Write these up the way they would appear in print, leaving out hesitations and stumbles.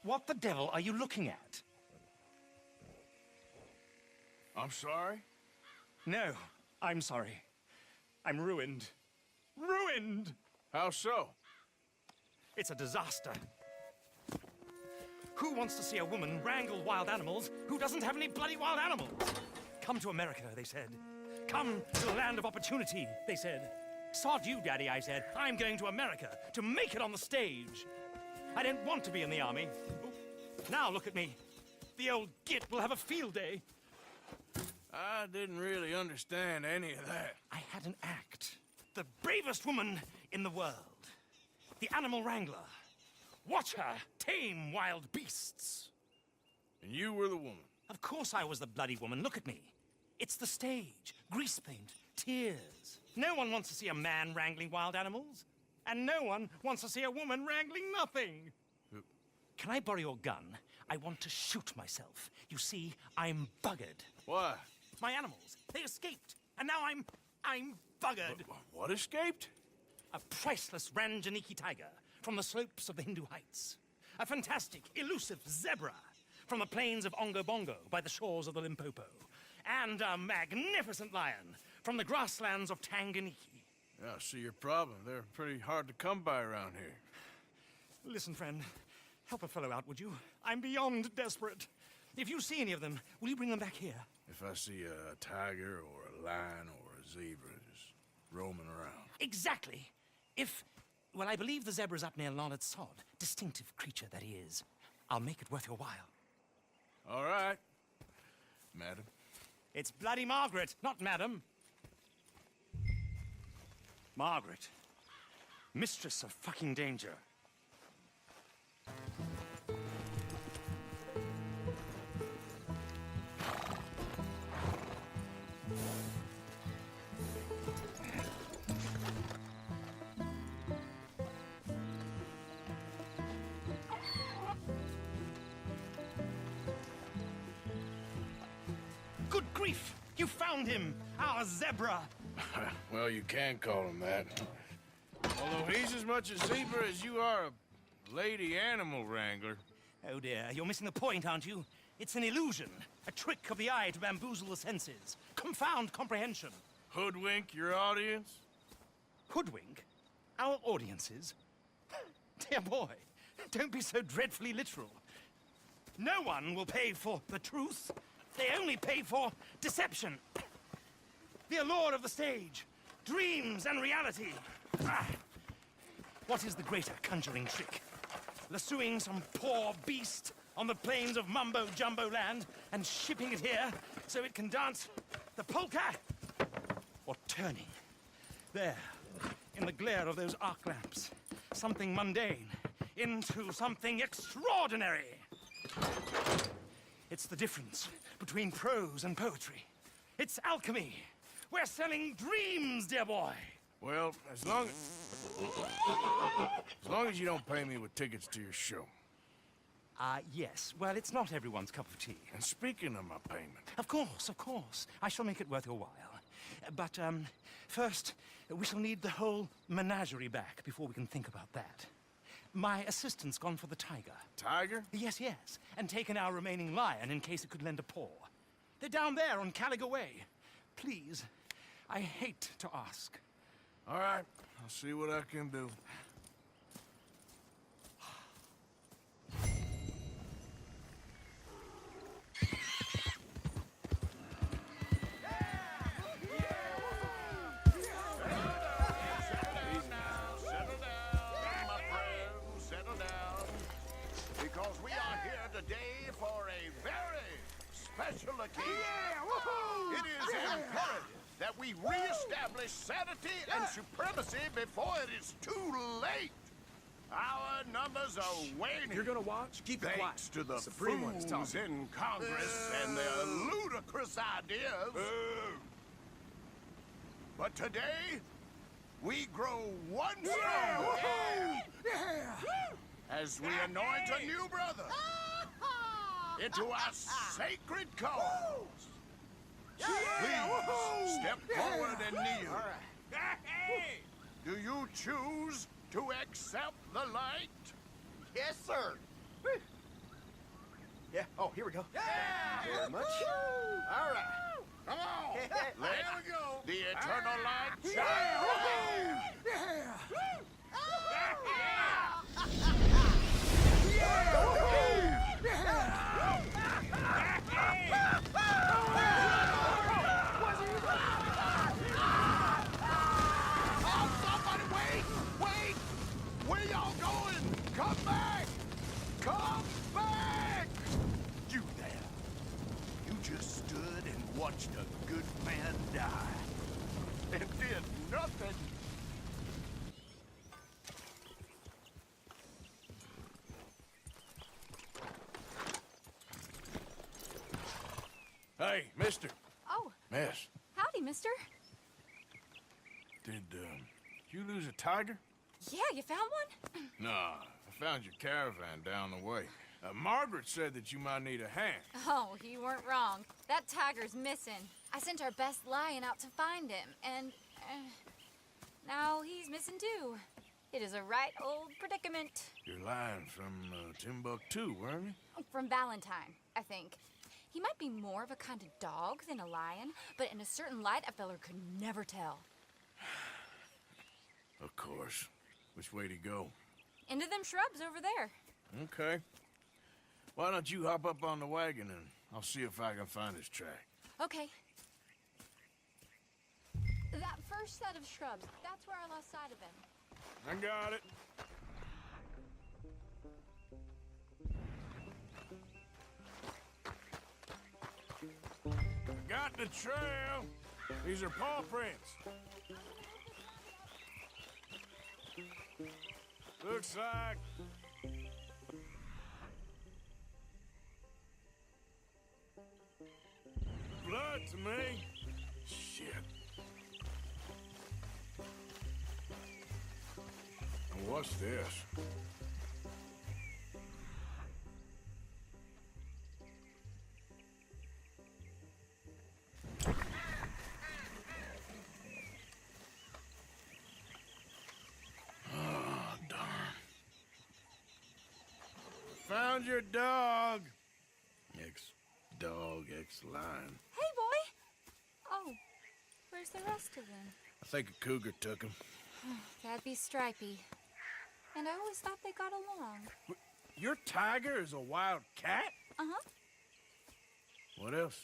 What the devil are you looking at? I'm sorry? No, I'm sorry. I'm ruined. Ruined! How so? It's a disaster. Who wants to see a woman wrangle wild animals who doesn't have any bloody wild animals? Come to America, they said. Come to the land of opportunity, they said. Sod you, Daddy, I said. I'm going to America to make it on the stage. I didn't want to be in the army. Now look at me. The old git will have a field day. I didn't really understand any of that. I had an act. The bravest woman in the world. The animal wrangler. Watch her tame wild beasts. And you were the woman. Of course I was the bloody woman. Look at me. It's the stage. Grease paint. Tears. No one wants to see a man wrangling wild animals. And no one wants to see a woman wrangling nothing. Can I borrow your gun? I want to shoot myself. You see, I'm buggered. Why? My animals, they escaped. And now I'm buggered. What escaped? A priceless Ranjaniki tiger from the slopes of the Hindu Heights. A fantastic, elusive zebra from the plains of Ongo Bongo by the shores of the Limpopo. And a magnificent lion from the grasslands of Tanganyika. Yeah, I see your problem. They're pretty hard to come by around here. Listen, friend. Help a fellow out, would you? I'm beyond desperate. If you see any of them, will you bring them back here? If I see a tiger or a lion or a zebra just roaming around. Exactly. Well, I believe the zebra's up near Larned Sod. Distinctive creature that he is. I'll make it worth your while. All right, madam. It's bloody Margaret, not madam. Margaret. Mistress of fucking danger. Good grief! You found him! Our zebra! Well, you can call him that. Although he's as much a zebra as you are a lady animal wrangler. Oh dear, you're missing the point, aren't you? It's an illusion. A trick of the eye to bamboozle the senses. Confound comprehension. Hoodwink your audience? Hoodwink? Our audiences? Dear boy, don't be so dreadfully literal. No one will pay for the truth. They only pay for deception. The allure of the stage. Dreams and reality. What is the greater conjuring trick? Lassoing some poor beast on the plains of mumbo-jumbo land and shipping it here so it can dance the polka? Or turning, there, in the glare of those arc lamps, something mundane into something extraordinary? It's the difference between prose and poetry. It's alchemy. We're selling dreams, dear boy. Well, as long as you don't pay me with tickets to your show. Yes. Well, it's not everyone's cup of tea. And speaking of my payment... Of course, of course. I shall make it worth your while. But, first, we shall need the whole menagerie back before we can think about that. My assistant's gone for the tiger. Tiger? Yes, yes. And taken our remaining lion in case it could lend a paw. They're down there on Caliga Way. Please, I hate to ask. All right, I'll see what I can do. Because we are here today for a very special occasion. It is imperative that we re-establish sanity and supremacy before it is too late. Our numbers are waning. You're gonna watch? Keep it quiet. Thanks to the Supreme one is fools talking. in Congress and their ludicrous ideas. But today, we grow one stronger. As we anoint a new brother into our sacred cause. Please step forward and kneel. Do you choose to accept the light? Yes, sir. here we go. Very much. All right. Come on. Let we go. the eternal light shine. Oh, somebody wait! Wait! Where y'all going? Come back! Come back! You there. You just stood and watched a good man die. And did nothing. Hey, mister. Oh, Miss, howdy, mister. did you lose a tiger? Yeah, you found one? Nah, I found your caravan down the way. Margaret said that you might need a hand. Oh, you weren't wrong. That tiger's missing. I sent our best lion out to find him, and now he's missing too. It is a right old predicament. You're lying from Timbuktu, weren't you? From Valentine, I think. He might be more of a kind of dog than a lion, but in a certain light, a feller could never tell. Of course. Which way to go? Into them shrubs over there. Okay. Why don't you hop up on the wagon and I'll see if I can find his track. Okay. That first set of shrubs, that's where I lost sight of him. I got it. Got the trail. These are paw prints. Looks like... blood to me. Shit. And what's this? Found your dog. Ex-dog, ex-lion. Hey, boy! Oh, where's the rest of them? I think a cougar took him. That'd be Stripey. And I always thought they got along. Your tiger is a wild cat? Uh-huh. What else?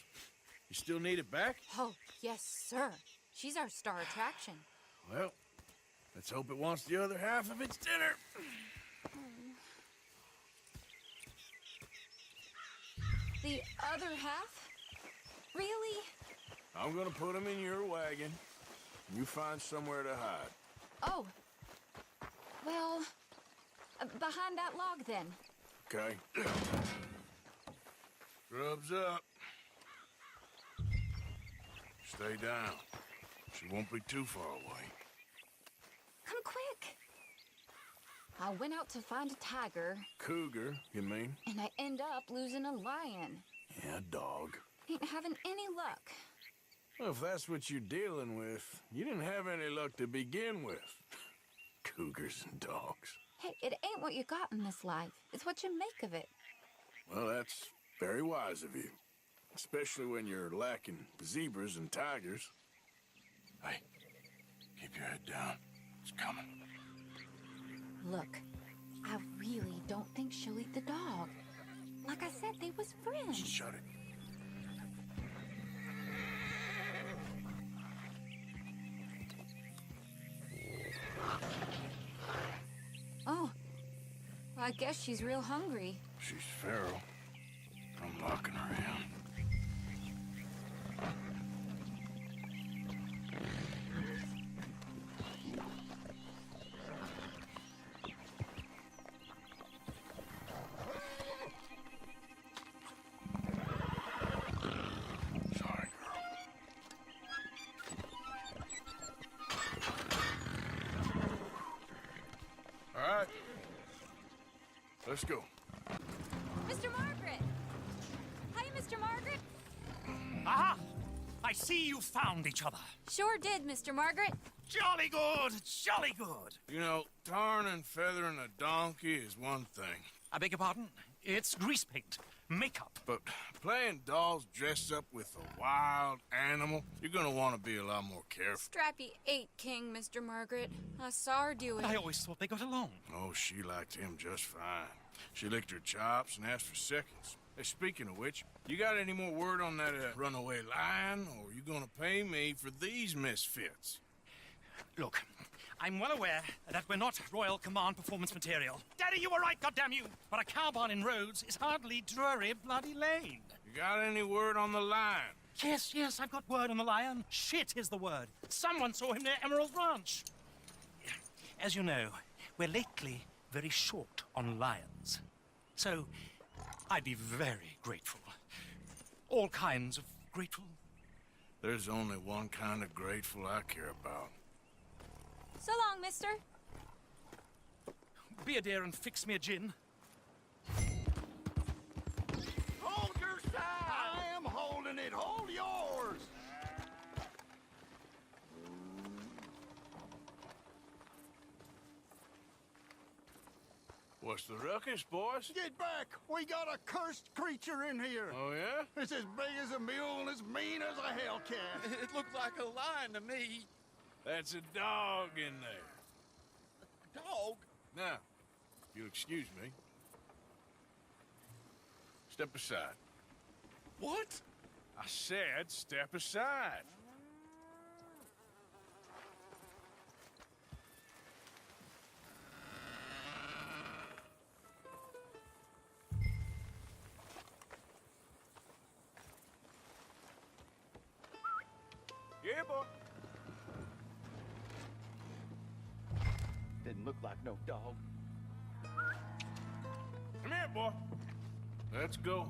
You still need it back? Oh, yes, sir. She's our star attraction. Well, let's hope it wants the other half of its dinner. The other half? Really? I'm gonna put him in your wagon. You find somewhere to hide. Oh. Well, behind that log, then. Okay. Scrubs up. Stay down. She won't be too far away. Come quick. I went out to find a tiger, Cougar, you mean? and I end up losing a lion. Yeah, dog. Ain't having any luck. Well, if that's what you're dealing with, you didn't have any luck to begin with. Cougars and dogs. Hey, it ain't what you got in this life. It's what you make of it. Well, that's very wise of you. Especially when you're lacking zebras and tigers. Hey, keep your head down. It's coming. Look, I really don't think she'll eat the dog. Like I said, they was friends. Shut it. Oh, well, I guess she's real hungry. She's feral. I'm locking her in. Sorry, girl. All right. Let's go. Mr. Margaret! Hi, Mr. Margaret! Aha! I see you found each other. Sure did, Mr. Margaret. Jolly good, jolly good. You know, tarring and feathering a donkey is one thing. I beg your pardon? It's grease paint, makeup. But playing dolls dressed up with a wild animal, you're gonna want to be a lot more careful. Strappy ate King, Mr. Margaret. I saw her do it. I always thought they got along. Oh, she liked him just fine. She licked her chops and asked for seconds. Hey, speaking of which, you got any more word on that runaway lion, or are you gonna pay me for these misfits? Look, I'm well aware that we're not Royal Command performance material. Daddy, you were right, goddamn you! But a cow barn in Rhodes is hardly Drury Bloody Lane. You got any word on the lion? Yes, I've got word on the lion. Shit is the word. Someone saw him near Emerald Ranch. As you know, we're lately very short on lions. So, I'd be very grateful. All kinds of grateful. There's only one kind of grateful I care about. So long, mister. Be a dear and fix me a gin. Hold your side! I am holding it. Hold yours! What's the ruckus, boys? Get back! We got a cursed creature in here. Oh, yeah? It's as big as a mule and as mean as a hellcat. It looked like a lion to me. That's a dog in there. Dog? Now, if you'll excuse me. Step aside. What? I said step aside. Yeah, boy. Didn't look like no dog. Come here, boy. Let's go.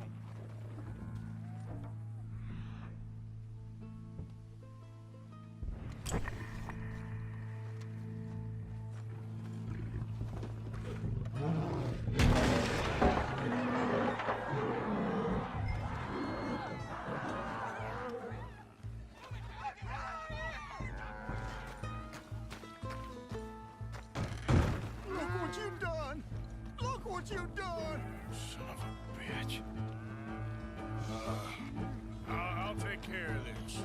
Look what you've done! Look what you've done! Son of a bitch. I'll take care of this.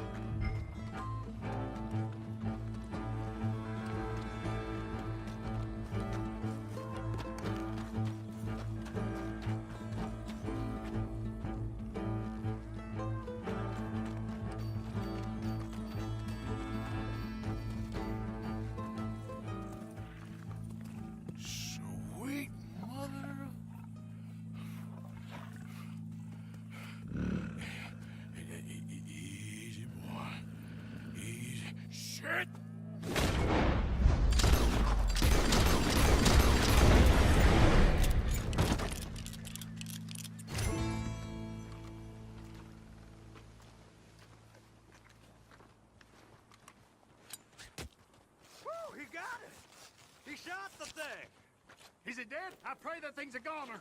Sweet mother of... Easy, boy. Easy. Shit! Whew, he got it! He shot the thing! Is it dead? I pray that thing's a goner.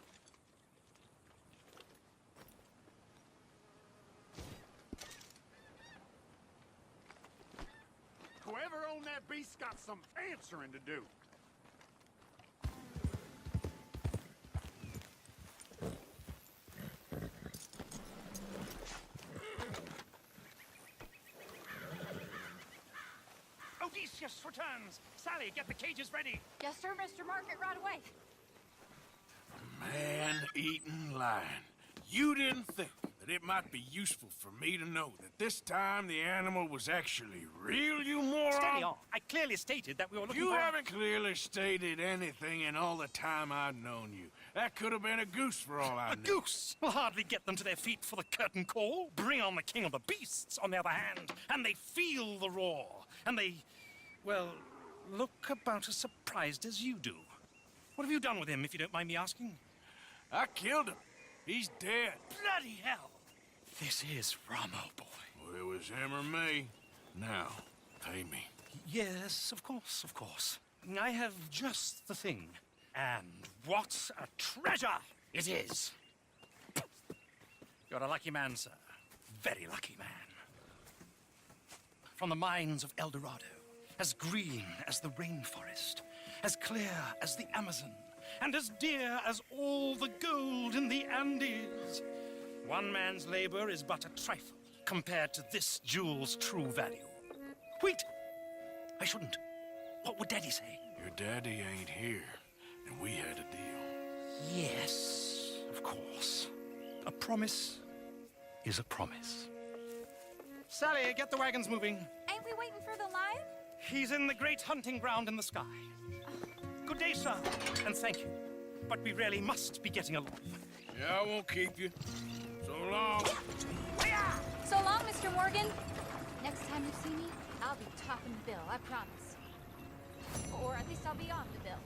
Whoever owned that beast's got some answering to do. Odysseus returns. Sally, get the cages ready. Yes, sir, Mr. Margaret, right away. Man-eating lion. You didn't think that it might be useful for me to know that this time the animal was actually real, you moron? Steady on. I clearly stated that we were looking You for... haven't clearly stated anything in all the time I've known you. That could have been a goose for all I A knew. goose will hardly get them to their feet for the curtain call. Bring on the king of the beasts, on the other hand, and they feel the roar. And they, well, look about as surprised as you do. What have you done with him, if you don't mind me asking? I killed him. He's dead. Bloody hell! This is Ramo, boy. Well, it was him or me. Now, pay me. Yes, of course, of course. I have just the thing. And what a treasure it is! You're a lucky man, sir. Very lucky man. From the mines of El Dorado, as green as the rainforest, as clear as the Amazon, and as dear as all the gold in the and is. One man's labor is but a trifle compared to this jewel's true value. Wait! I shouldn't. What would Daddy say? Your daddy ain't here, and we had a deal. Yes, of course. A promise is a promise. Sally, get the wagons moving. Ain't we waiting for the lion? He's in the great hunting ground in the sky. Good day, sir, and thank you. But we really must be getting along. Yeah, I won't keep you. So long. So long, Mr. Morgan. Next time you see me, I'll be topping the bill, I promise. Or at least I'll be on the bill.